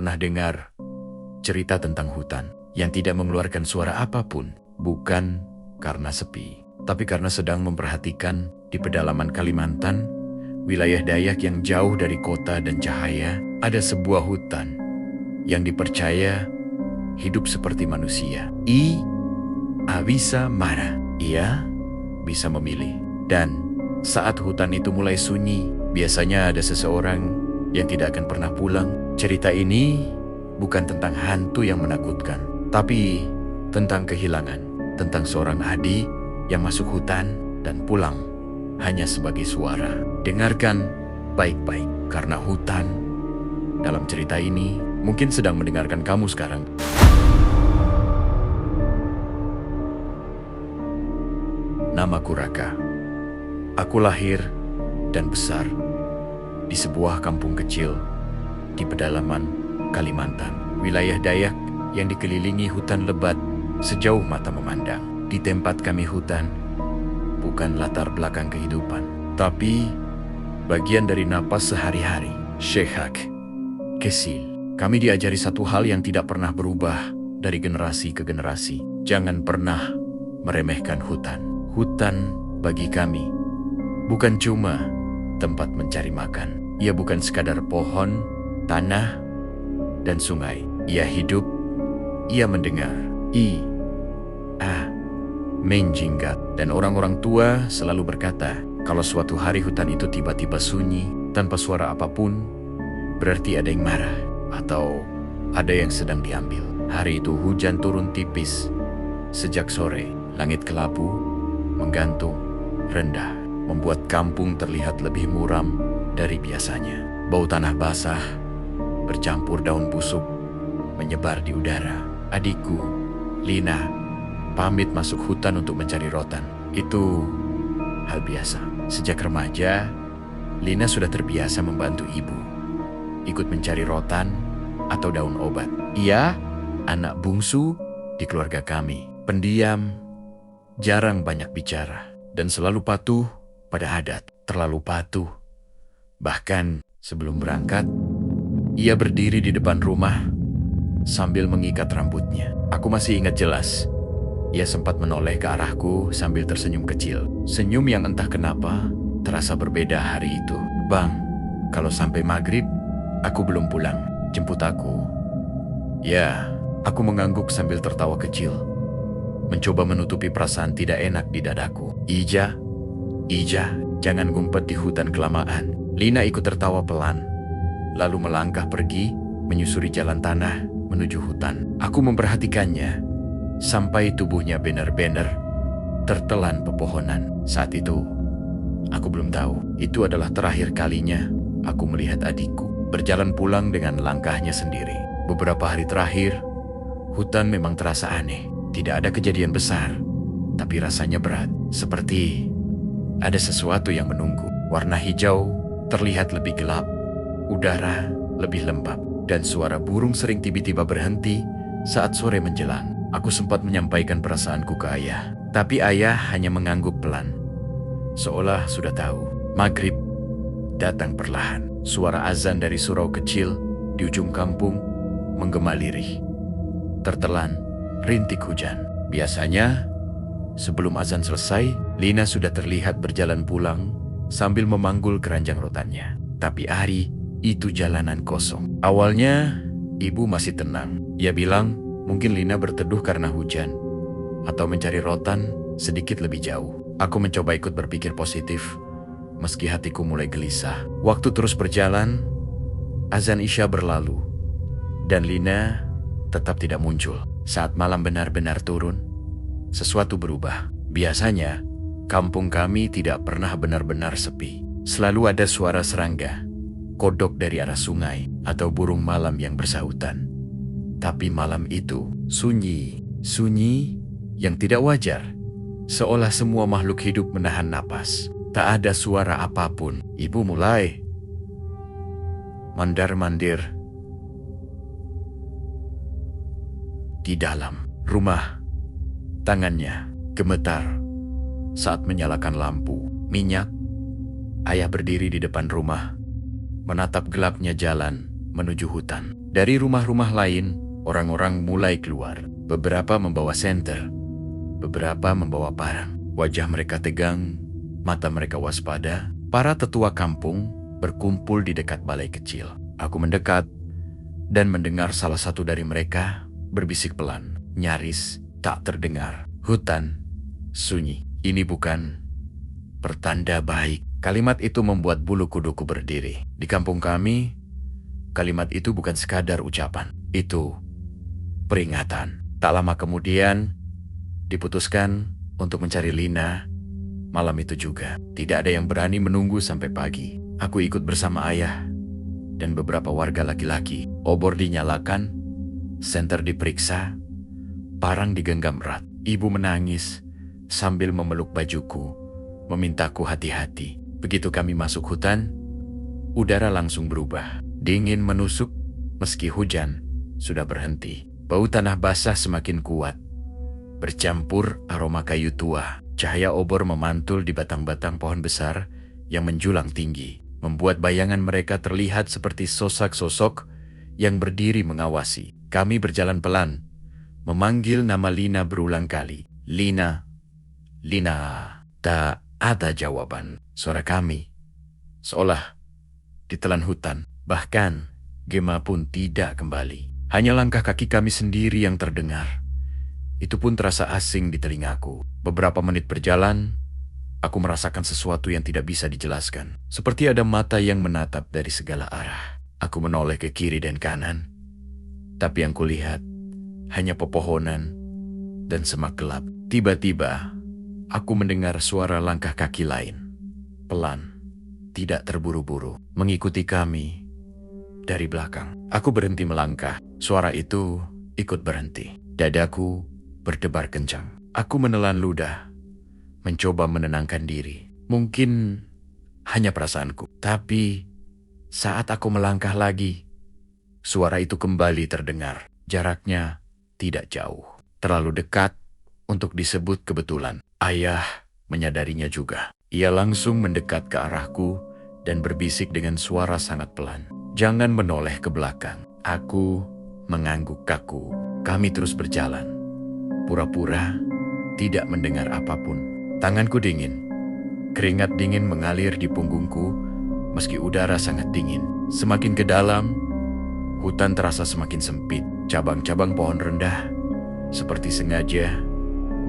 pernah dengar cerita tentang hutan yang tidak mengeluarkan suara apapun, bukan karena sepi, tapi karena sedang memperhatikan di pedalaman Kalimantan, wilayah Dayak yang jauh dari kota dan cahaya, ada sebuah hutan yang dipercaya hidup seperti manusia. Bisa marah. Ia bisa memilih. Dan saat hutan itu mulai sunyi, biasanya ada seseorang yang tidak akan pernah pulang. Cerita ini bukan tentang hantu yang menakutkan, tapi tentang kehilangan, tentang seorang adik yang masuk hutan dan pulang hanya sebagai suara. Dengarkan baik-baik, karena hutan dalam cerita ini mungkin sedang mendengarkan kamu sekarang. Namaku Raka. Aku lahir dan besar di sebuah kampung kecil di pedalaman Kalimantan, wilayah Dayak yang dikelilingi hutan lebat sejauh mata memandang. Di tempat kami hutan bukan latar belakang kehidupan, tapi bagian dari napas sehari-hari. Syehak Kesil. Kami diajari satu hal yang tidak pernah berubah dari generasi ke generasi. Jangan pernah meremehkan hutan. Hutan bagi kami bukan cuma tempat mencari makan. Ia bukan sekadar pohon, tanah, dan sungai. Ia hidup, ia mendengar. Menjinggat. Dan orang-orang tua selalu berkata, kalau suatu hari hutan itu tiba-tiba sunyi, tanpa suara apapun, berarti ada yang marah, atau ada yang sedang diambil. Hari itu hujan turun tipis. Sejak sore, langit kelabu, menggantung, rendah, membuat kampung terlihat lebih muram dari biasanya. Bau tanah basah bercampur daun busuk menyebar di udara. Adikku, Lina, pamit masuk hutan untuk mencari rotan. Itu hal biasa. Sejak remaja, Lina sudah terbiasa membantu ibu, ikut mencari rotan atau daun obat. Ia anak bungsu di keluarga kami, pendiam, jarang banyak bicara, dan selalu patuh pada adat. Terlalu patuh. Bahkan sebelum berangkat, ia berdiri di depan rumah sambil mengikat rambutnya. Aku masih ingat jelas. Ia sempat menoleh ke arahku sambil tersenyum kecil. Senyum yang entah kenapa terasa berbeda hari itu. Bang, kalau sampai maghrib, aku belum pulang. Jemput aku. Ya, aku mengangguk sambil tertawa kecil, mencoba menutupi perasaan tidak enak di dadaku. Ija, jangan ngumpet di hutan kelamaan. Lina ikut tertawa pelan, lalu melangkah pergi menyusuri jalan tanah menuju hutan. Aku memperhatikannya sampai tubuhnya benar-benar tertelan pepohonan. Saat itu, aku belum tahu itu adalah terakhir kalinya aku melihat adikku berjalan pulang dengan langkahnya sendiri. Beberapa hari terakhir, hutan memang terasa aneh. Tidak ada kejadian besar, tapi rasanya berat. Seperti ada sesuatu yang menunggu. Warna hijau terlihat lebih gelap, udara lebih lembab, dan suara burung sering tiba-tiba berhenti saat sore menjelang. Aku sempat menyampaikan perasaanku ke ayah, tapi ayah hanya mengangguk pelan, seolah sudah tahu. Maghrib datang perlahan. Suara azan dari surau kecil di ujung kampung menggema lirih. Tertelan rintik hujan. Biasanya, sebelum azan selesai, Lina sudah terlihat berjalan pulang sambil memanggul keranjang rotannya. Tapi hari itu jalanan kosong. Awalnya, ibu masih tenang. Ia bilang mungkin Lina berteduh karena hujan atau mencari rotan sedikit lebih jauh. Aku mencoba ikut berpikir positif, meski hatiku mulai gelisah. Waktu terus berjalan, azan Isya berlalu, dan Lina tetap tidak muncul. Saat malam benar-benar turun, sesuatu berubah. Biasanya, kampung kami tidak pernah benar-benar sepi. Selalu ada suara serangga, kodok dari arah sungai, atau burung malam yang bersahutan. Tapi malam itu sunyi yang tidak wajar. Seolah semua makhluk hidup menahan napas. Tak ada suara apapun. Ibu mulai mandar-mandir di dalam rumah. Tangannya gemetar saat menyalakan lampu minyak. Ayah berdiri di depan rumah, menatap gelapnya jalan menuju hutan. Dari rumah-rumah lain, orang-orang mulai keluar. Beberapa membawa senter, beberapa membawa parang. Wajah mereka tegang, mata mereka waspada. Para tetua kampung berkumpul di dekat balai kecil. Aku mendekat dan mendengar salah satu dari mereka berbisik pelan, nyaris tak terdengar. Hutan sunyi. Ini bukan pertanda baik. Kalimat itu membuat bulu kuduku berdiri. Di kampung kami, kalimat itu bukan sekadar ucapan. Itu peringatan. Tak lama kemudian, diputuskan untuk mencari Lina. Malam itu juga, tidak ada yang berani menunggu sampai pagi. Aku ikut bersama ayah dan beberapa warga laki-laki. Obor dinyalakan, senter diperiksa, parang digenggam erat. Ibu menangis sambil memeluk bajuku, memintaku hati-hati. Begitu kami masuk hutan, udara langsung berubah. Dingin menusuk meski hujan sudah berhenti. Bau tanah basah semakin kuat, bercampur aroma kayu tua. Cahaya obor memantul di batang-batang pohon besar yang menjulang tinggi, membuat bayangan mereka terlihat seperti sosok-sosok yang berdiri mengawasi. Kami berjalan pelan, memanggil nama Lina berulang kali. Lina, Lina. Tak ada jawaban. Suara kami seolah ditelan hutan. Bahkan Gema pun tidak kembali. Hanya langkah kaki kami sendiri yang terdengar. Itu pun terasa asing di telingaku. Beberapa menit berjalan, aku merasakan sesuatu yang tidak bisa dijelaskan. Seperti ada mata yang menatap dari segala arah. Aku menoleh ke kiri dan kanan, tapi yang kulihat hanya pepohonan dan semak gelap. Tiba-tiba, aku mendengar suara langkah kaki lain. Pelan, tidak terburu-buru, mengikuti kami dari belakang. Aku berhenti melangkah. Suara itu ikut berhenti. Dadaku berdebar kencang. Aku menelan ludah, mencoba menenangkan diri. Mungkin hanya perasaanku. Tapi saat aku melangkah lagi, suara itu kembali terdengar. Jaraknya tidak jauh, terlalu dekat untuk disebut kebetulan. Ayah menyadarinya juga. Ia langsung mendekat ke arahku dan berbisik dengan suara sangat pelan. Jangan menoleh ke belakang. Aku mengangguk kaku. Kami terus berjalan, pura-pura tidak mendengar apapun. Tanganku dingin. Keringat dingin mengalir di punggungku meski udara sangat dingin. Semakin ke dalam, hutan terasa semakin sempit. Cabang-cabang pohon rendah seperti sengaja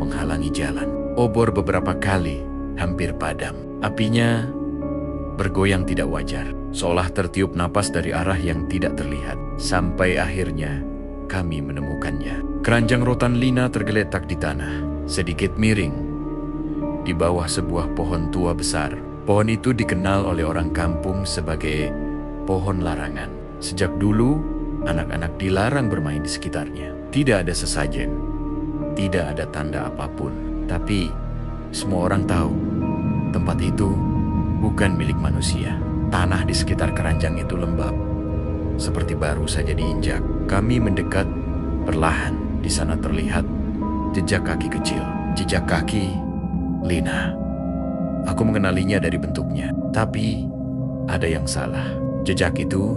menghalangi jalan. Obor beberapa kali hampir padam. Apinya bergoyang tidak wajar, seolah tertiup napas dari arah yang tidak terlihat. Sampai akhirnya kami menemukannya. Keranjang rotan Lina tergeletak di tanah, sedikit miring, di bawah sebuah pohon tua besar. Pohon itu dikenal oleh orang kampung sebagai pohon larangan. Sejak dulu, anak-anak dilarang bermain di sekitarnya. Tidak ada sesajen, tidak ada tanda apapun. Tapi semua orang tahu tempat itu bukan milik manusia. Tanah di sekitar keranjang itu lembab, seperti baru saja diinjak. Kami mendekat perlahan. Di sana terlihat jejak kaki kecil. Jejak kaki Lina. Aku mengenalinya dari bentuknya. Tapi ada yang salah. Jejak itu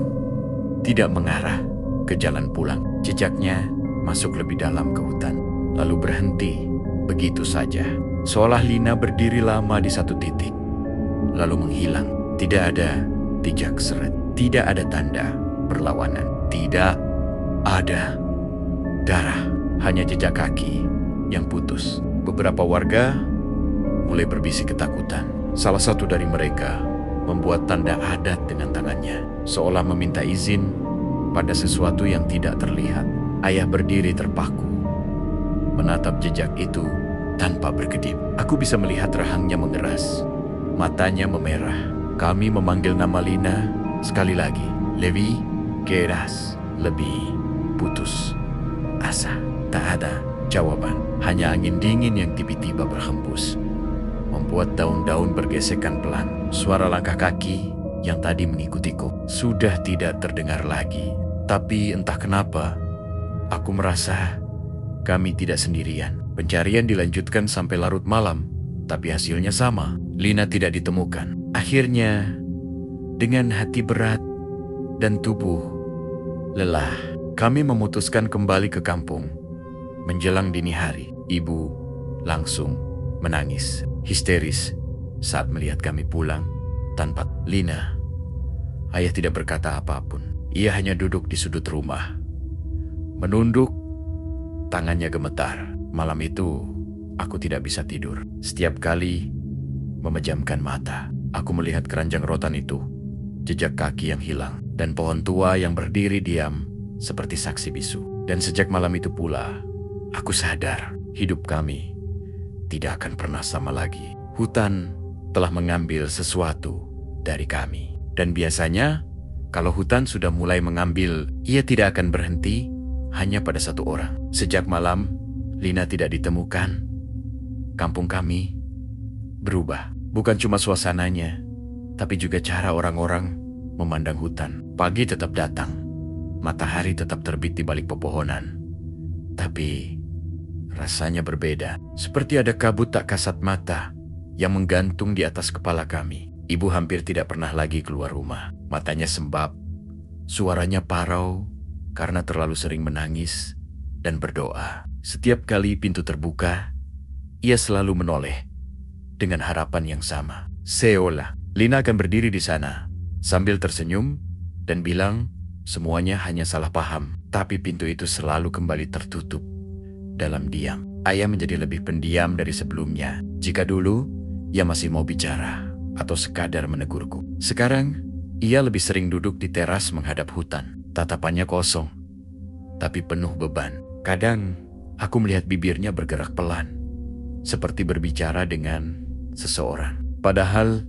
tidak mengarah ke jalan pulang. Jejaknya masuk lebih dalam ke hutan, lalu berhenti begitu saja. Seolah Lina berdiri lama di satu titik, lalu menghilang. Tidak ada jejak seret, tidak ada tanda perlawanan, tidak ada darah, hanya jejak kaki yang putus. Beberapa warga mulai berbisik ketakutan. Salah satu dari mereka membuat tanda adat dengan tangannya, seolah meminta izin pada sesuatu yang tidak terlihat. Ayah berdiri terpaku, menatap jejak itu tanpa berkedip. Aku bisa melihat rahangnya mengeras, matanya memerah. Kami memanggil nama Lina sekali lagi. Lebih keras, lebih putus asa. Tak ada jawaban, hanya angin dingin yang tiba-tiba berhembus, membuat daun-daun bergesekan pelan. Suara langkah kaki yang tadi mengikutiku sudah tidak terdengar lagi. Tapi entah kenapa, aku merasa kami tidak sendirian. Pencarian dilanjutkan sampai larut malam, tapi hasilnya sama. Lina tidak ditemukan. Akhirnya, dengan hati berat dan tubuh Lelah, kami memutuskan kembali ke kampung. Menjelang dini hari, ibu langsung menangis histeris saat melihat kami pulang tanpa Lina. Ayah tidak berkata apapun. Ia hanya duduk di sudut rumah, menunduk, tangannya gemetar. Malam itu, aku tidak bisa tidur. Setiap kali memejamkan mata, aku melihat keranjang rotan itu, jejak kaki yang hilang, dan pohon tua yang berdiri diam seperti saksi bisu. Dan sejak malam itu pula, aku sadar hidup kami tidak akan pernah sama lagi. Hutan telah mengambil sesuatu dari kami. Dan biasanya, kalau hutan sudah mulai mengambil, ia tidak akan berhenti hanya pada satu orang. Sejak malam Lina tidak ditemukan, kampung kami berubah. Bukan cuma suasananya, tapi juga cara orang-orang memandang hutan. Pagi tetap datang, matahari tetap terbit di balik pepohonan. Tapi rasanya berbeda, seperti ada kabut tak kasat mata yang menggantung di atas kepala kami. Ibu hampir tidak pernah lagi keluar rumah. Matanya sembab, suaranya parau karena terlalu sering menangis dan berdoa. Setiap kali pintu terbuka, ia selalu menoleh dengan harapan yang sama. Seolah Lina akan berdiri di sana sambil tersenyum dan bilang semuanya hanya salah paham. Tapi pintu itu selalu kembali tertutup dalam diam. Ayah menjadi lebih pendiam dari sebelumnya. Jika dulu ia masih mau bicara atau sekadar menegurku, sekarang ia lebih sering duduk di teras menghadap hutan. Tatapannya kosong, tapi penuh beban. Kadang aku melihat bibirnya bergerak pelan, seperti berbicara dengan seseorang. Padahal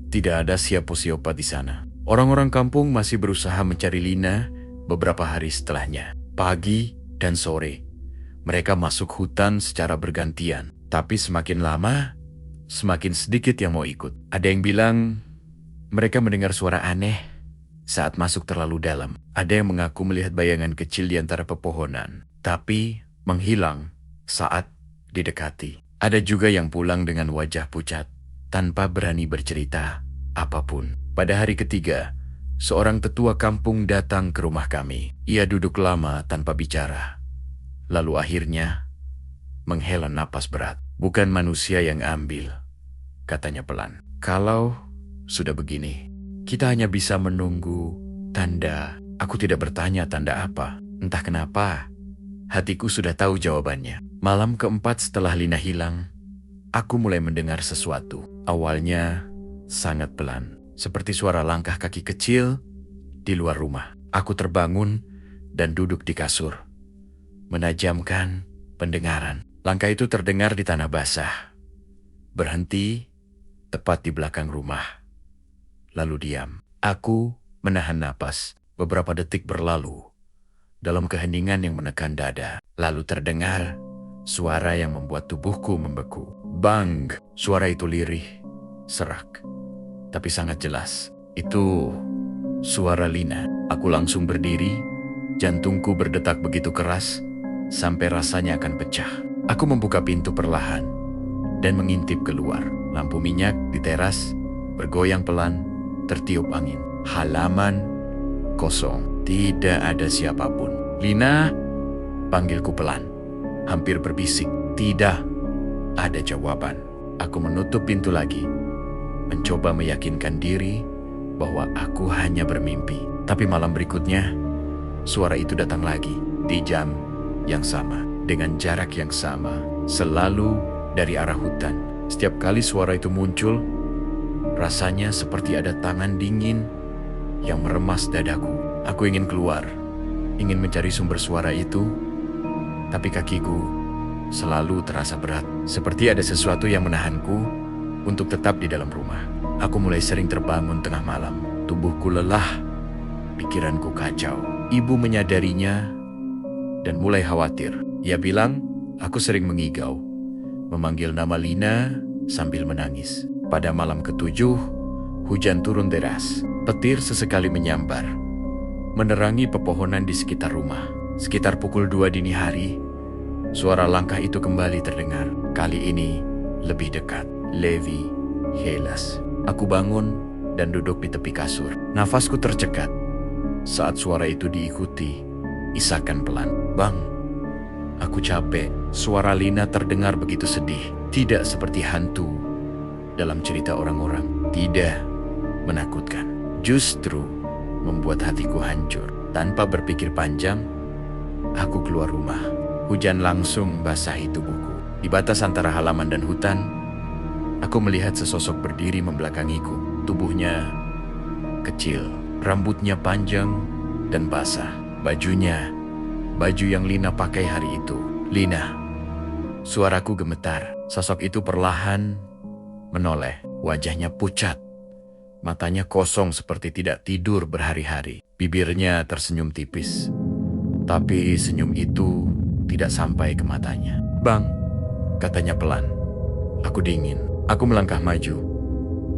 tidak ada siapa-siapa di sana. Orang-orang kampung masih berusaha mencari Lina beberapa hari setelahnya. Pagi dan sore, mereka masuk hutan secara bergantian. Tapi semakin lama, semakin sedikit yang mau ikut. Ada yang bilang mereka mendengar suara aneh saat masuk terlalu dalam. Ada yang mengaku melihat bayangan kecil di antara pepohonan, tapi menghilang saat didekati. Ada juga yang pulang dengan wajah pucat, tanpa berani bercerita apapun. Pada hari ketiga, seorang tetua kampung datang ke rumah kami. Ia duduk lama tanpa bicara. Lalu akhirnya menghela napas berat. Bukan manusia yang ambil, katanya pelan. Kalau sudah begini, kita hanya bisa menunggu tanda. Aku tidak bertanya tanda apa. Entah kenapa, hatiku sudah tahu jawabannya. Malam keempat setelah Lina hilang, aku mulai mendengar sesuatu. Awalnya sangat pelan, seperti suara langkah kaki kecil di luar rumah. Aku terbangun dan duduk di kasur, menajamkan pendengaran. Langkah itu terdengar di tanah basah, berhenti tepat di belakang rumah, lalu diam. Aku menahan napas. Beberapa detik berlalu dalam keheningan yang menekan dada. Lalu terdengar suara yang membuat tubuhku membeku. Bang! Suara itu lirih, serak, tapi sangat jelas. Itu suara Lina. Aku langsung berdiri, jantungku berdetak begitu keras sampai rasanya akan pecah. Aku membuka pintu perlahan dan mengintip keluar. Lampu minyak di teras bergoyang pelan, tertiup angin. Halaman kosong, tidak ada siapapun. Lina, panggilku pelan, hampir berbisik. Tidak ada jawaban. Aku menutup pintu lagi, mencoba meyakinkan diri bahwa aku hanya bermimpi. Tapi malam berikutnya, suara itu datang lagi di jam yang sama, dengan jarak yang sama, selalu dari arah hutan. Setiap kali suara itu muncul, rasanya seperti ada tangan dingin yang meremas dadaku. Aku ingin keluar, ingin mencari sumber suara itu, tapi kakiku selalu terasa berat, seperti ada sesuatu yang menahanku untuk tetap di dalam rumah. Aku mulai sering terbangun tengah malam, tubuhku lelah, pikiranku kacau. Ibu menyadarinya dan mulai khawatir. Ia bilang aku sering mengigau, memanggil nama Lina sambil menangis. Pada malam ketujuh, hujan turun deras. Petir sesekali menyambar, menerangi pepohonan di sekitar rumah. Sekitar pukul 2 dini hari, suara langkah itu kembali terdengar. Kali ini lebih dekat. Levi Helas. Aku bangun dan duduk di tepi kasur. Nafasku tercekat. Saat suara itu diikuti, isakan pelan. "Bang, aku capek." Suara Lina terdengar begitu sedih. Tidak seperti hantu dalam cerita orang-orang. Tidak menakutkan. Justru membuat hatiku hancur. Tanpa berpikir panjang, aku keluar rumah. Hujan langsung basahi tubuhku. Di batas antara halaman dan hutan, aku melihat sesosok berdiri membelakangiku. Tubuhnya kecil, rambutnya panjang dan basah. Bajunya, baju yang Lina pakai hari itu. "Lina." Suaraku gemetar. Sosok itu perlahan menoleh. Wajahnya pucat. Matanya kosong seperti tidak tidur berhari-hari. Bibirnya tersenyum tipis. Tapi senyum itu tidak sampai ke matanya. "Bang," katanya pelan. Aku dingin. Aku melangkah maju.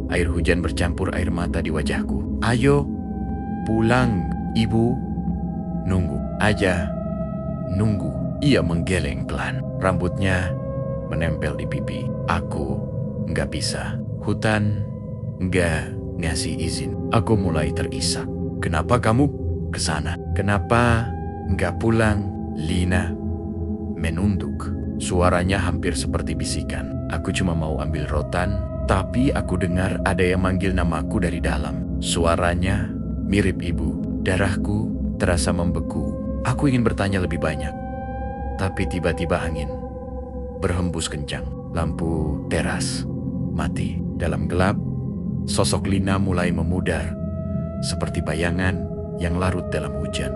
Air hujan bercampur air mata di wajahku. "Ayo, pulang, Ibu." "Nunggu aja." "Nunggu." Ia menggeleng pelan. Rambutnya menempel di pipi. "Aku nggak bisa. Hutan nggak ngasih izin." Aku mulai terisak. "Kenapa kamu ke sana? Kenapa nggak pulang?" Lina menunduk. Suaranya hampir seperti bisikan. Aku cuma mau ambil rotan, tapi aku dengar ada yang manggil namaku dari dalam. Suaranya mirip ibu. Darahku terasa membeku. Aku ingin bertanya lebih banyak, tapi tiba-tiba angin berhembus kencang. Lampu teras mati. Dalam gelap, sosok Lina mulai memudar, seperti bayangan yang larut dalam hujan.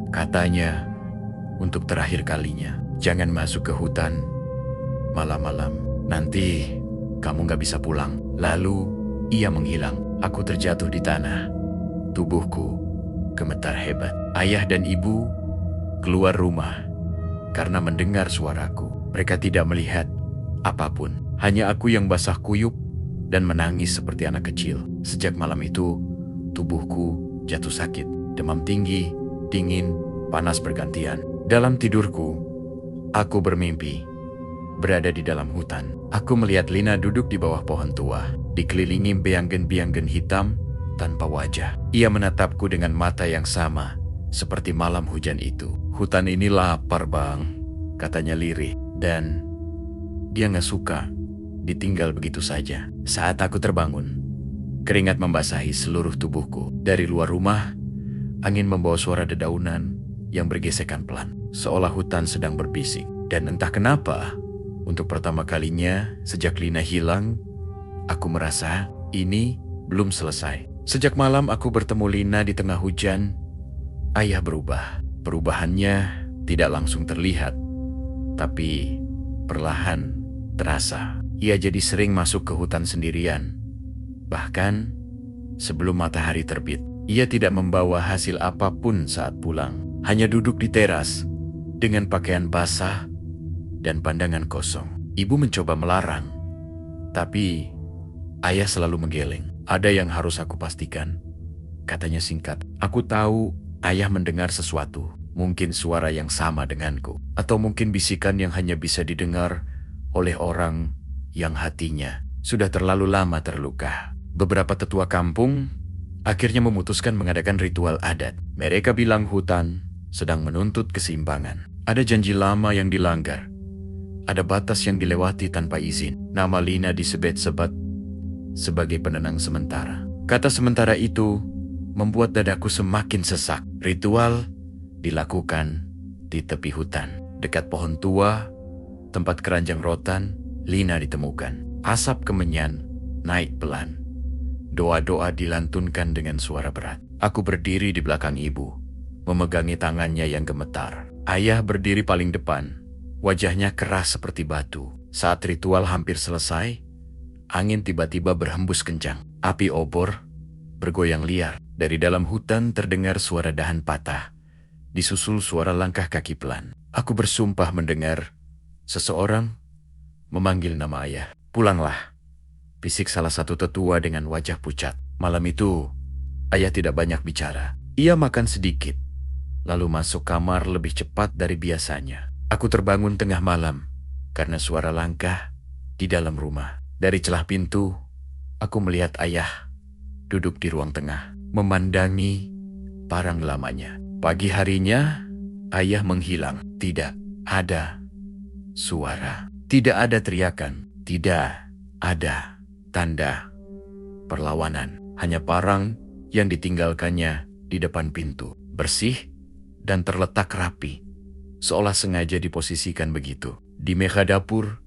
Katanya, untuk terakhir kalinya, "Jangan masuk ke hutan malam-malam. Nanti kamu gak bisa pulang." Lalu ia menghilang. Aku terjatuh di tanah. Tubuhku gemetar hebat. Ayah dan ibu keluar rumah karena mendengar suaraku. Mereka tidak melihat apapun. Hanya aku yang basah kuyup dan menangis seperti anak kecil. Sejak malam itu, tubuhku jatuh sakit. Demam tinggi, dingin, panas bergantian. Dalam tidurku, aku bermimpi berada di dalam hutan. Aku melihat Lina duduk di bawah pohon tua, dikelilingi bianggen-bianggen hitam tanpa wajah. Ia menatapku dengan mata yang sama seperti malam hujan itu. "Hutan ini lapar, Bang," katanya lirih. Dan dia gak suka ditinggal begitu saja. Saat aku terbangun, keringat membasahi seluruh tubuhku. Dari luar rumah, angin membawa suara dedaunan yang bergesekan pelan, seolah hutan sedang berbisik. Dan entah kenapa, untuk pertama kalinya sejak Lina hilang, aku merasa ini belum selesai. Sejak malam aku bertemu Lina di tengah hujan, ayah berubah. Perubahannya tidak langsung terlihat, tapi perlahan terasa. Ia jadi sering masuk ke hutan sendirian. Bahkan sebelum matahari terbit, ia tidak membawa hasil apapun saat pulang. Hanya duduk di teras dengan pakaian basah dan pandangan kosong. Ibu mencoba melarang, tapi ayah selalu menggeleng. "Ada yang harus aku pastikan," katanya singkat. Aku tahu ayah mendengar sesuatu. Mungkin suara yang sama denganku, atau mungkin bisikan yang hanya bisa didengar oleh orang yang hatinya sudah terlalu lama terluka. Beberapa tetua kampung akhirnya memutuskan mengadakan ritual adat. Mereka bilang hutan sedang menuntut keseimbangan. Ada janji lama yang dilanggar. Ada batas yang dilewati tanpa izin. Nama Lina disebut-sebut sebagai penenang sementara. Kata sementara itu membuat dadaku semakin sesak. Ritual dilakukan di tepi hutan. Dekat pohon tua, tempat keranjang rotan, Lina ditemukan. Asap kemenyan naik pelan. Doa-doa dilantunkan dengan suara berat. Aku berdiri di belakang ibu, memegangi tangannya yang gemetar. Ayah berdiri paling depan, wajahnya keras seperti batu. Saat ritual hampir selesai, angin tiba-tiba berhembus kencang. Api obor bergoyang liar. Dari dalam hutan terdengar suara dahan patah, disusul suara langkah kaki pelan. Aku bersumpah mendengar seseorang memanggil nama ayah. "Pulanglah," bisik salah satu tetua dengan wajah pucat. Malam itu, ayah tidak banyak bicara. Ia makan sedikit, lalu masuk kamar lebih cepat dari biasanya. Aku terbangun tengah malam karena suara langkah di dalam rumah. Dari celah pintu, aku melihat ayah duduk di ruang tengah, memandangi parang lamanya. Pagi harinya, ayah menghilang. Tidak ada suara, tidak ada teriakan, tidak ada tanda perlawanan. Hanya parang yang ditinggalkannya di depan pintu, bersih dan terletak rapi, seolah sengaja diposisikan begitu. Di meja dapur,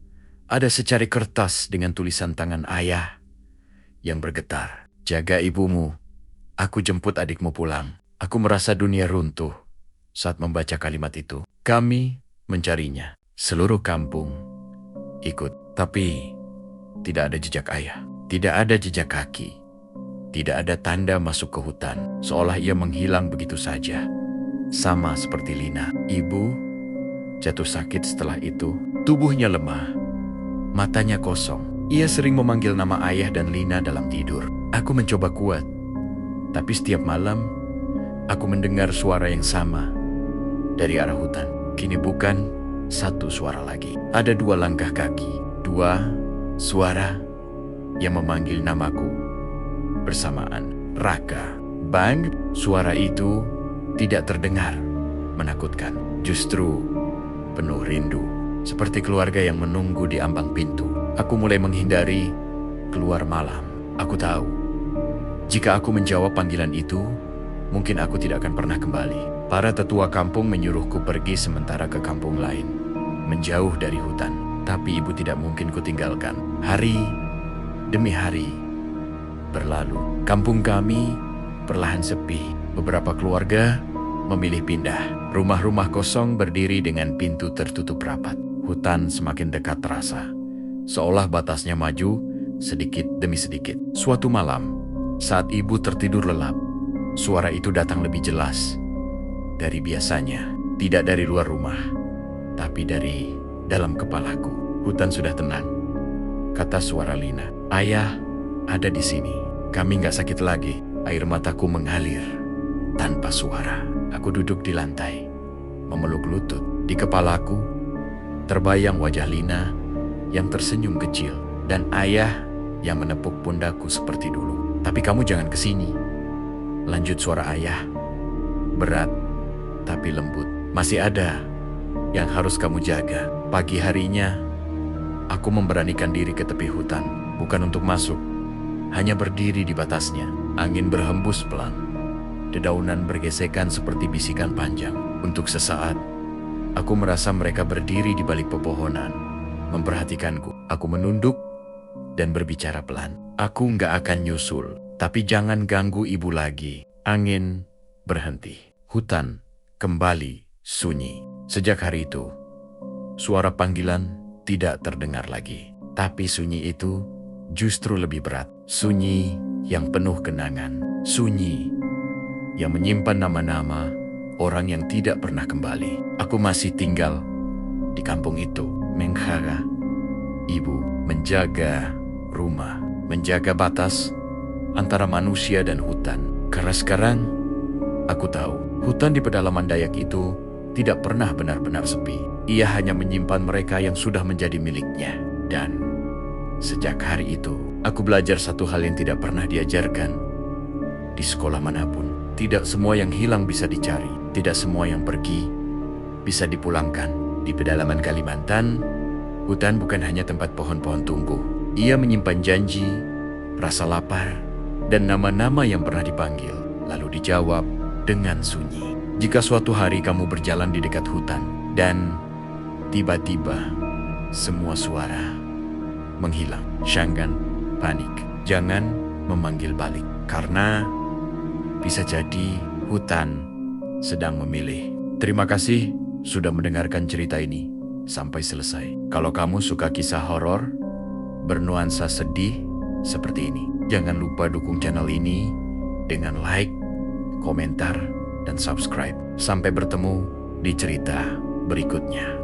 ada secari kertas dengan tulisan tangan ayah yang bergetar. Jaga ibumu, aku jemput adikmu pulang. Aku merasa dunia runtuh saat membaca kalimat itu. Kami mencarinya. Seluruh kampung ikut, tapi tidak ada jejak ayah. Tidak ada jejak kaki. Tidak ada tanda masuk ke hutan, seolah ia menghilang begitu saja. Sama seperti Lina. Ibu jatuh sakit setelah itu. Tubuhnya lemah. Matanya kosong. Ia sering memanggil nama ayah dan Lina dalam tidur. Aku mencoba kuat. Tapi setiap malam, aku mendengar suara yang sama dari arah hutan. Kini bukan satu suara lagi. Ada dua langkah kaki. Dua suara yang memanggil namaku bersamaan. Raka. Bang, suara itu tidak terdengar menakutkan. Justru penuh rindu. Seperti keluarga yang menunggu di ambang pintu. Aku mulai menghindari keluar malam. Aku tahu, jika aku menjawab panggilan itu, mungkin aku tidak akan pernah kembali. Para tetua kampung menyuruhku pergi sementara ke kampung lain, menjauh dari hutan. Tapi ibu tidak mungkin kutinggalkan. Hari demi hari berlalu. Kampung kami perlahan sepi. Beberapa keluarga memilih pindah. Rumah-rumah kosong berdiri dengan pintu tertutup rapat. Hutan semakin dekat terasa, seolah batasnya maju sedikit demi sedikit. Suatu malam, saat ibu tertidur lelap, suara itu datang lebih jelas dari biasanya. Tidak dari luar rumah, tapi dari dalam kepalaku. Hutan sudah tenang, kata suara Lina. Ayah ada di sini. Kami nggak sakit lagi. Air mataku mengalir tanpa suara. Aku duduk di lantai, memeluk lutut. Di kepalaku terbayang wajah Lina yang tersenyum kecil dan ayah yang menepuk pundakku seperti dulu. Tapi kamu jangan kesini, lanjut suara ayah. Berat tapi lembut. Masih ada yang harus kamu jaga. Pagi harinya, aku memberanikan diri ke tepi hutan. Bukan untuk masuk, hanya berdiri di batasnya. Angin berhembus pelan. Dedaunan bergesekan seperti bisikan panjang. Untuk sesaat, aku merasa mereka berdiri di balik pepohonan, memperhatikanku. Aku menunduk dan berbicara pelan. Aku nggak akan nyusul, tapi jangan ganggu ibu lagi. Angin berhenti. Hutan kembali sunyi. Sejak hari itu, suara panggilan tidak terdengar lagi. Tapi sunyi itu justru lebih berat. Sunyi yang penuh kenangan. Sunyi yang menyimpan nama-nama orang yang tidak pernah kembali. Aku masih tinggal di kampung itu, mengharap ibu menjaga rumah, menjaga batas antara manusia dan hutan. Karena sekarang aku tahu, hutan di pedalaman Dayak itu tidak pernah benar-benar sepi. Ia hanya menyimpan mereka yang sudah menjadi miliknya. Dan sejak hari itu, aku belajar satu hal yang tidak pernah diajarkan di sekolah manapun. Tidak semua yang hilang bisa dicari. Tidak semua yang pergi bisa dipulangkan. Di pedalaman Kalimantan, hutan bukan hanya tempat pohon-pohon tumbuh. Ia menyimpan janji, rasa lapar, dan nama-nama yang pernah dipanggil, lalu dijawab dengan sunyi. Jika suatu hari kamu berjalan di dekat hutan, dan tiba-tiba semua suara menghilang, jangan panik. Jangan memanggil balik, karena bisa jadi hutan sedang memilih. Terima kasih sudah mendengarkan cerita ini sampai selesai. Kalau kamu suka kisah horor bernuansa sedih seperti ini, jangan lupa dukung channel ini dengan like, komentar, dan subscribe. Sampai bertemu di cerita berikutnya.